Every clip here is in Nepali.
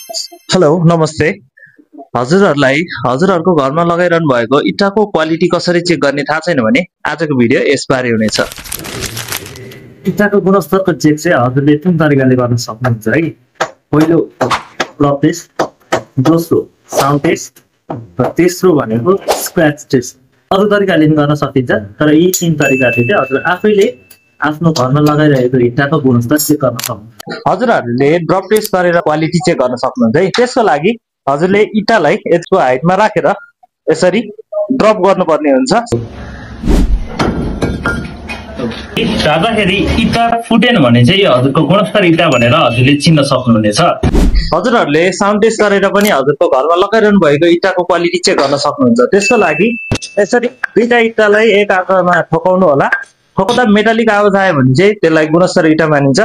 हेलो नमस्ते। हजुरहरूको घरमा लगाइरहनु भएको इँटाको क्वालिटी कसरी चेक गर्ने थाहा छैन भने आजको भिडियो यसबारे हुनेछ। इँटाको गुणस्तरको चेक चाहिँ हजुरले तीन तरिकाले गर्न सक्नुहुन्छ है। पहिलो रफ टेस्ट, दोस्रो साउन्ड टेस्ट र तेस्रो भनेको स्क्रैच टेस्ट। अरू तरिकाले पनि गर्न सकिन्छ, तर यी तीन तरिकाले चाहिँ हजुर आफैले आफ्नो घरमा लगाइरहेको इँटाको गुणस्तर चेक गर्न सक्नुहुन्छ। हजुरहरूले ड्रप टेस्ट गरेर क्वालिटी चेक गर्न सक्नुहुन्छ है। त्यसको लागि हजुरले इँटालाई यसको हाइटमा राखेर यसरी ड्रप गर्नुपर्ने हुन्छ। राख्दाखेरि इँटा फुटेन भने चाहिँ हजुरको गुणस्तर इँटा भनेर हजुरले चिन्न सक्नुहुनेछ। हजुरहरूले साउन्ड टेस्ट गरेर पनि हजुरको घरमा लगाइरहनु भएको इँटाको क्वालिटी चेक गर्न सक्नुहुन्छ। त्यसको लागि यसरी दुईटा इँटालाई एक आकारमा ठोकाउनु होला। ठोक्दा मेटालिक आवाज आयो भने चाहिँ त्यसलाई गुणस्तर इँटा मानिन्छ।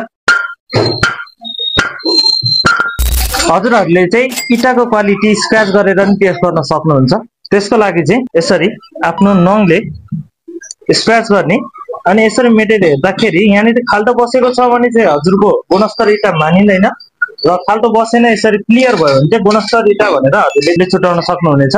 हजुरहरूले चाहिँ इँटाको क्वालिटी स्क्रैच गरेर पनि टेस्ट गर्न सक्नुहुन्छ। त्यसको लागि चाहिँ यसरी आफ्नो नङले स्क्रैच गर्ने अनि यसरी मेटेर हेर्दाखेरि यहाँनिर खाल्टो बसेको छ भने चाहिँ हजुरको गुणस्तर इँटा मानिँदैन, र खाल्टो बसेन यसरी क्लियर भयो भने चाहिँ गुणस्तर इँटा भनेर हजुरले छुटाउन सक्नुहुनेछ।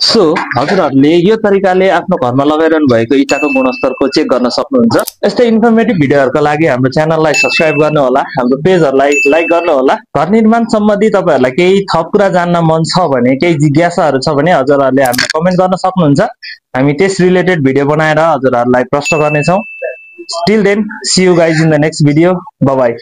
सो हजुरहरूले यो तरिकाले आफ्नो घरमा लगाइरहनु भएको इँटाको गुणस्तरको चेक गर्न सक्नुहुन्छ। यस्तै इन्फर्मेटिभ भिडियोहरूका लागि हाम्रो च्यानललाई सब्स्क्राइब गर्नु होला, हाम्रो पेजहरूलाई लाइक गर्नु होला। घर निर्माण सम्बन्धी तपाईहरुलाई केही थप कुरा जान्न मन छ भने, केही जिज्ञासाहरू छ भने हजुरहरूले हामीलाई कमेन्ट गर्न सक्नुहुन्छ। हामी त्यस रिलेटेड भिडियो बनाएर हजुरहरूलाई प्रश्न गर्नेछौँ। Till then, see you guys in the next video. Bye bye.